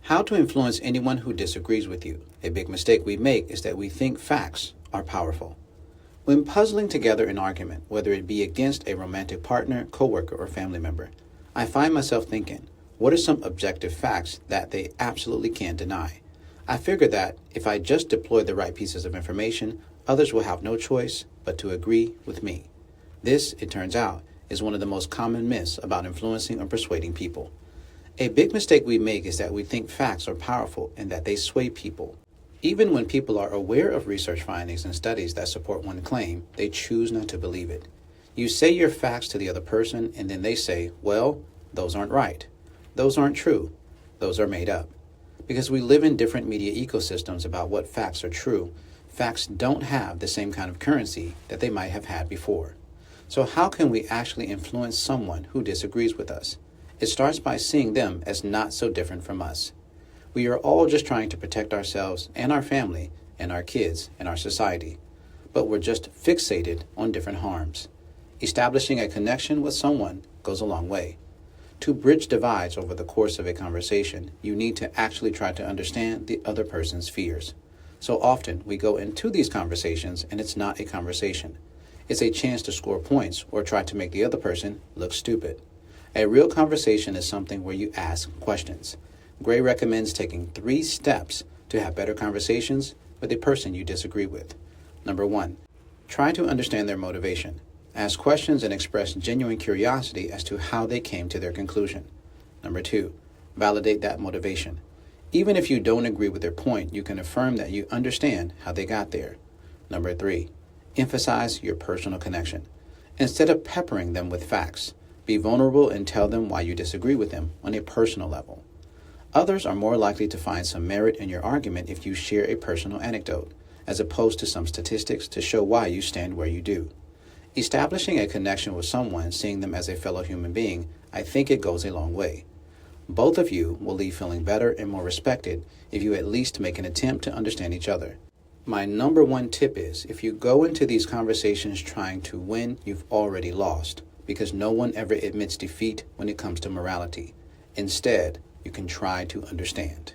How to influence anyone who disagrees with you. A big mistake we make is that we think facts are powerful. When puzzling together an argument, whether it be against a romantic partner, coworker, or family member, I find myself thinking, what are some objective facts that they absolutely can't deny? I figure that if I just deploy the right pieces of information, others will have no choice but to agree with me. This, it turns out, is one of the most common myths about influencing or persuading people. A big mistake we make is that we think facts are powerful and that they sway people. Even when people are aware of research findings and studies that support one claim, they choose not to believe it. You say your facts to the other person and then they say, well, those aren't right. Those aren't true. Those are made up. Because we live in different media ecosystems about what facts are true, facts don't have the same kind of currency that they might have had before. So how can we actually influence someone who disagrees with us? It starts by seeing them as not so different from us. We are all just trying to protect ourselves and our family and our kids and our society, but we're just fixated on different harms. Establishing a connection with someone goes a long way. To bridge divides over the course of a conversation, you need to actually try to understand the other person's fears. So often we go into these conversations and it's not a conversation. It's a chance to score points or try to make the other person look stupid. A real conversation is something where you ask questions. Gray recommends taking 3 steps to have better conversations with a person you disagree with. Number 1, try to understand their motivation. Ask questions and express genuine curiosity as to how they came to their conclusion. Number 2, validate that motivation. Even if you don't agree with their point, you can affirm that you understand how they got there. Number 3, emphasize your personal connection. Instead of peppering them with facts, be vulnerable and tell them why you disagree with them on a personal level. Others are more likely to find some merit in your argument if you share a personal anecdote, as opposed to some statistics to show why you stand where you do. Establishing a connection with someone, seeing them as a fellow human being, I think it goes a long way. Both of you will leave feeling better and more respected if you at least make an attempt to understand each other. My number 1 tip is, if you go into these conversations trying to win, you've already lost, because no one ever admits defeat when it comes to morality. Instead, you can try to understand.